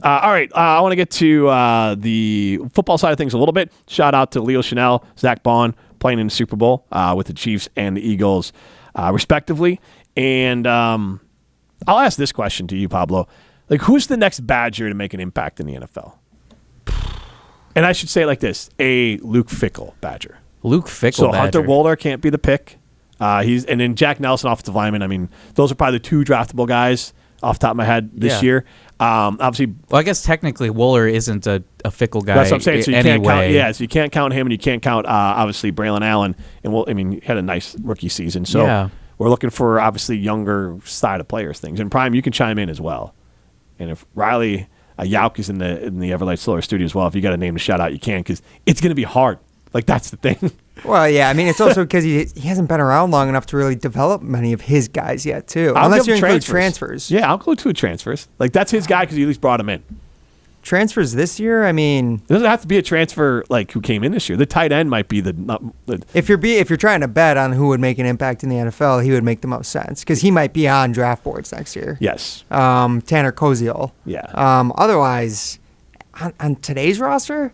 All right, I want to get to the football side of things a little bit. Shout out to Leo Chenal, Zack Baun playing in the Super Bowl with the Chiefs and the Eagles, respectively. And I'll ask this question to you, Pablo. Like, who's the next Badger to make an impact in the NFL? And I should say it like this, a Luke Fickell Badger. Luke Fickell So Badger. Hunter Wohler can't be the pick. And then Jack Nelson, offensive lineman. I mean, those are probably the two draftable guys off the top of my head this year. Obviously, well, I guess technically Wohler isn't a Fickell guy. that's what I'm saying. So you anyway. can't count. So you can't count him, and you can't count obviously Braylon Allen. And he had a nice rookie season. So we're looking for obviously younger side of players things. And Prime, you can chime in as well. And if Riley Yauk is in the Everlight Solar studio as well, if you got a name to shout out, you can, because it's going to be hard. Like, that's the thing. Well, yeah, I mean, it's also because he hasn't been around long enough to really develop many of his guys yet, too. Unless you include transfers. Yeah, I'll include two transfers. Like, that's his guy because he at least brought him in. Transfers this year, I mean, it doesn't have to be a transfer like who came in this year. The tight end might be the if you're trying to bet on who would make an impact in the NFL, he would make the most sense because he might be on draft boards next year. Yes. Tanner Koziel. Yeah. Otherwise, on today's roster,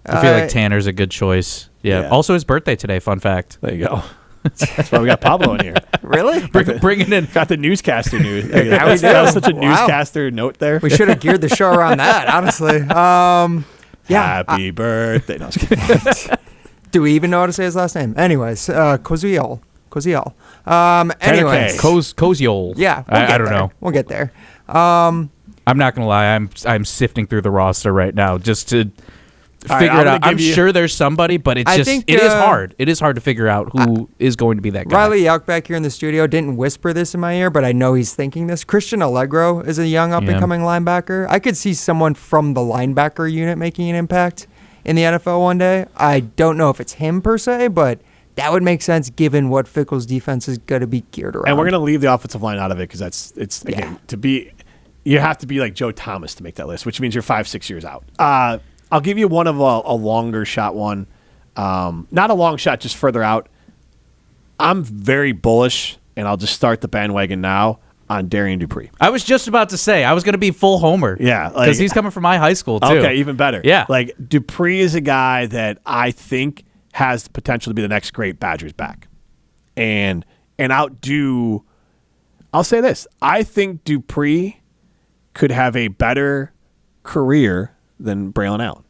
I feel like Tanner's a good choice. Yeah. Also, his birthday today. Fun fact. There you go. That's why we got Pablo in here. Really? Bringing in. Got the newscaster news. That was such a newscaster note there. We should have geared the show around that, honestly. Happy birthday. No, I was kidding. Do we even know how to say his last name? Anyways, Koziel. Anyways. Koziol. Yeah. I don't know. We'll get there. I'm not going to lie. I'm sifting through the roster right now just to figure it out. I'm sure there's somebody, but it is hard. It is hard to figure out who is going to be that guy. Riley Yauk back here in the studio didn't whisper this in my ear, but I know he's thinking this. Christian Allegro is a young up-and-coming linebacker. I could see someone from the linebacker unit making an impact in the NFL one day. I don't know if it's him per se, but that would make sense given what Fickell's defense is going to be geared around. And we're going to leave the offensive line out of it because you have to be like Joe Thomas to make that list, which means you're 5-6 years out. I'll give you one of a longer shot one. Not a long shot, just further out. I'm very bullish, and I'll just start the bandwagon now on Darian Dupree. I was just about to say, I was going to be full homer. Yeah. Because he's coming from my high school, too. Okay, even better. Yeah. Like, Dupree is a guy that I think has the potential to be the next great Badgers back. And outdo, I'll say this, I think Dupree could have a better career than Braylon Allen.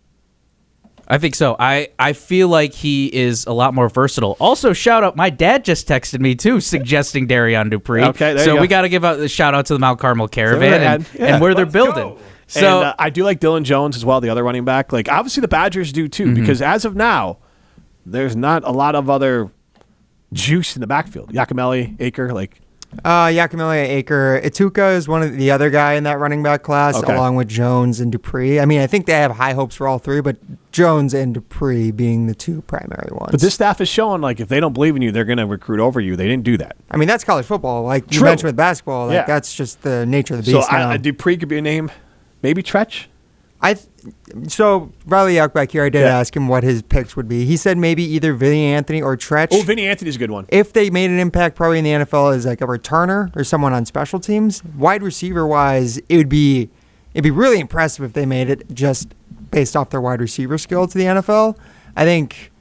I think so. I feel like he is a lot more versatile. Also, shout out, my dad just texted me too, suggesting Darian Dupree. Okay, there you so go. we got to give a shout out to the Mount Carmel Caravan and where they're building. Go. So and, I do like Dylan Jones as well, the other running back. Like, obviously the Badgers do too, because as of now, there's not a lot of other juice in the backfield. Yakameli, Aker, like. Yakameli, Aker. Ituka is one of the other guy in that running back class, along with Jones and Dupree. I mean, I think they have high hopes for all three, but Jones and Dupree being the two primary ones. But this staff is showing, like, if they don't believe in you, they're going to recruit over you. They didn't do that. I mean, that's college football. Like you True. mentioned with basketball, that's just the nature of the beast. So Dupree could be a name. Maybe Tretch? So Riley Yauk back here, I did ask him what his picks would be. He said maybe either Vinny Anthony or Tretch. Oh, Vinny Anthony's a good one. If they made an impact probably in the NFL as like a returner or someone on special teams. Wide receiver wise, it'd be really impressive if they made it just based off their wide receiver skill to the NFL. I think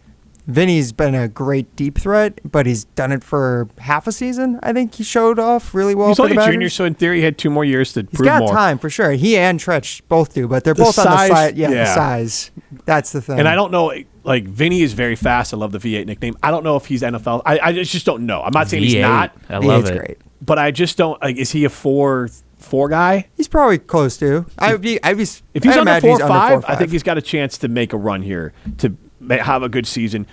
Vinny's been a great deep threat, but he's done it for half a season. I think he showed off really well. He's for only the a Badgers. junior, so in theory he had 2 more years to prove more. He's got more. time for sure. He and Tretch both do, but they're both size, on the side. Yeah, the size. That's the thing. And I don't know, like, Vinny is very fast. I love the V8 nickname. I don't know if he's NFL. I just don't know. I'm not saying he's not. I love V8's it. Great. But I just don't, like, is he a 4 guy? He's probably close to. If he's under 4 or 5, 4-5, I think he's got a chance to make a run here, to have a good season.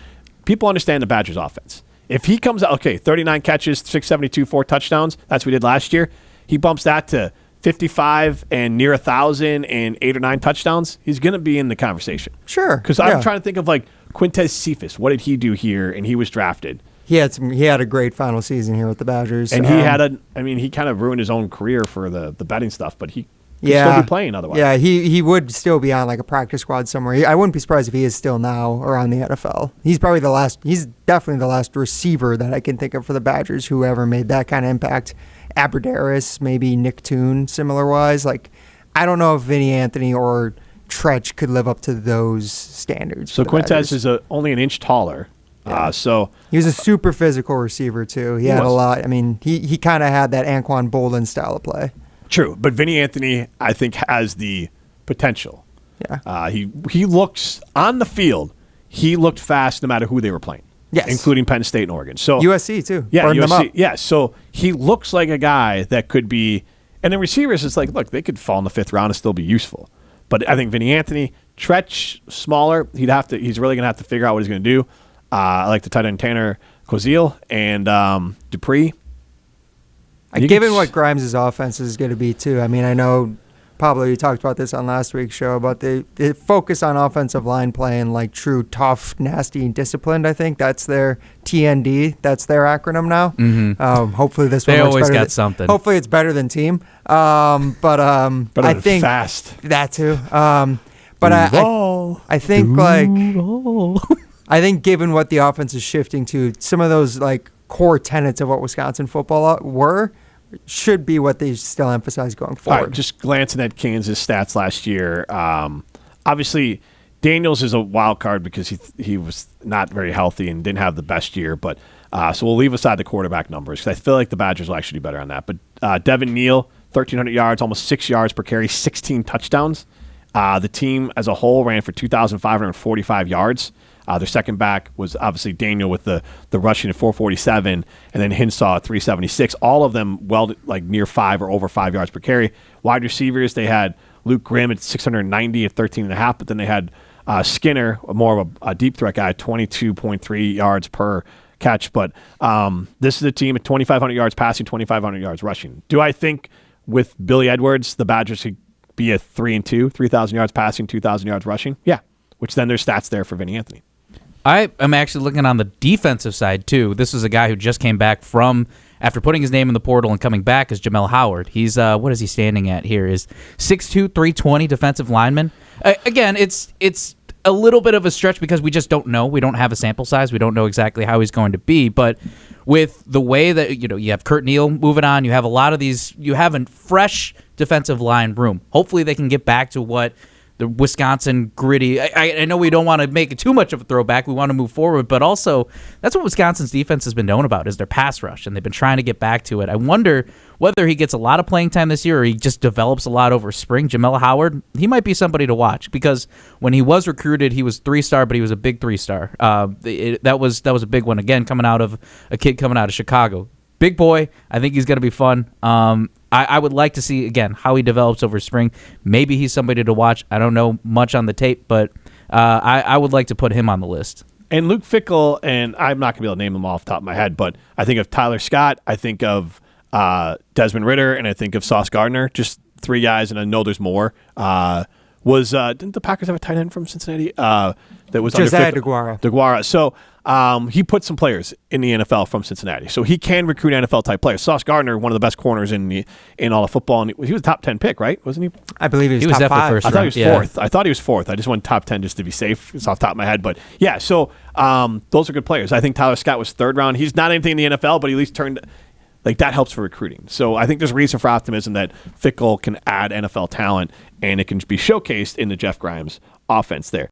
People understand the Badgers offense. If he comes out, 39 catches, 672, 4 touchdowns, that's what we did last year. He bumps that to 55 and near 1,000 and 8 or 9 touchdowns. He's going to be in the conversation. Sure. Because I'm trying to think of, like, Quintez Cephas. What did he do here? And he was drafted. He had a great final season here with the Badgers. And he kind of ruined his own career for the betting stuff, but he could still be playing otherwise. Yeah, he would still be on like a practice squad somewhere. I wouldn't be surprised if he is still now around the NFL. He's definitely the last receiver that I can think of for the Badgers who ever made that kind of impact. Aberdaris, maybe Nick Toon, similar wise. Like, I don't know if Vinny Anthony or Tretch could live up to those standards. So Quintez is only an inch taller. Yeah. So he was a super physical receiver too. He had a lot. I mean, he kind of had that Anquan Bolden style of play. True, but Vinny Anthony, I think, has the potential. Yeah. He looks on the field. He looked fast no matter who they were playing. Yes. Including Penn State and Oregon. So USC too. Yeah, Burned USC. them up. Yeah. So he looks like a guy that could be. And the receivers, it's like, look, they could fall in the 5th round and still be useful. But I think Vinny Anthony, Tretch, smaller. He's really gonna have to figure out what he's gonna do. I like the tight end Tanner Kozil and Dupree. Given what Grimes' offense is going to be, too. I mean, I know, Pablo, you talked about this on last week's show, about the focus on offensive line play and like true, tough, nasty, and disciplined, I think. That's their TND. That's their acronym now. Mm-hmm. Hopefully this they one always got something. Hopefully it's better than team. But I think fast. That, too. But I think, like... I think given what the offense is shifting to, some of those like core tenets of what Wisconsin football should be what they still emphasize going forward. All right, just glancing at Kansas stats last year, obviously Daniels is a wild card because he was not very healthy and didn't have the best year. But so we'll leave aside the quarterback numbers because I feel like the Badgers will actually do better on that. But Devin Neal, 1,300 yards, almost 6 yards per carry, 16 touchdowns. The team as a whole ran for 2,545 yards. Their second back was obviously Daniel with the rushing at 447, and then Hinsaw at 376. All of them near 5 or over 5 yards per carry. Wide receivers, they had Luke Grimm at 690 at 13.5, but then they had Skinner, more of a deep threat guy, 22.3 yards per catch. But this is a team at 2,500 yards passing, 2,500 yards rushing. Do I think with Billy Edwards, the Badgers could be a 3-2, 3,000 yards passing, 2,000 yards rushing? Yeah, which then there's stats there for Vinny Anthony. I am actually looking on the defensive side, too. This is a guy who just came back after putting his name in the portal and coming back, is Jamel Howard. He's, what is he standing at here? Is 6'2", 320 defensive lineman. Again, it's a little bit of a stretch because we just don't know. We don't have a sample size. We don't know exactly how he's going to be. But with the way that, you have Kurt Neal moving on, you have a lot of these, you have a fresh defensive line room. Hopefully they can get back to what the Wisconsin gritty. I know we don't want to make it too much of a throwback. We want to move forward, but also that's what Wisconsin's defense has been known about is their pass rush, and they've been trying to get back to it. I wonder whether he gets a lot of playing time this year or he just develops a lot over spring. Jamel Howard, he might be somebody to watch because when he was recruited, he was 3-star, but he was a big 3-star. That was a big one again, coming out of a kid coming out of Chicago. Big boy. I think he's going to be fun. I would like to see, again, how he develops over spring. Maybe he's somebody to watch. I don't know much on the tape, but I would like to put him on the list. And Luke Fickell, and I'm not going to be able to name them off the top of my head, but I think of Tyler Scott, I think of Desmond Ridder, and I think of Sauce Gardner. Just 3 guys, and I know there's more. Didn't the Packers have a tight end from Cincinnati? That was Josiah DeGuara. So he put some players in the NFL from Cincinnati, so he can recruit NFL type players. Sauce Gardner, one of the best corners in all of football, and he was a top 10 pick, right? Wasn't he? I believe he was top definitely 5. first I thought he was round. fourth. I thought he was fourth. I just went top 10 just to be safe. It's off the top of my head, but yeah. So those are good players. I think Tyler Scott was 3rd round. He's not anything in the NFL, but he at least turned. Like, that helps for recruiting. So I think there's reason for optimism that Fickell can add NFL talent, and it can be showcased in the Jeff Grimes offense there.